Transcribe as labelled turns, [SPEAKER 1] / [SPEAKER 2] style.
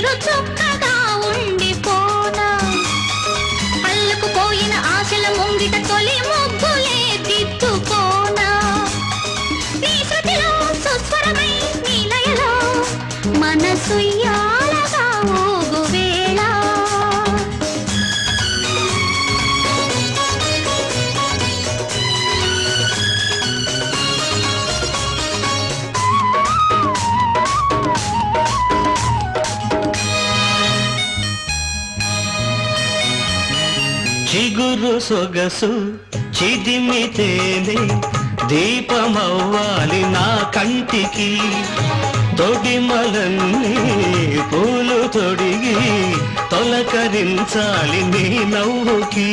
[SPEAKER 1] నీరు చుక్కగా ఉండిపోనా అల్లుకు పోయిన ఆశల ముంగిట తొలి ముగ్గులే దిద్దుకోనా నీ శృతిలో సుస్వరమై నీ లయలో మనసు యాలగా ఊగు వేళ
[SPEAKER 2] చిగురు సొగసు చిదిమితేనే దీపమవ్వాలి నా కంటికి తొడిమలన్నీ పూలు తొడిగి తొలకరించాలి నీ నవ్వుకి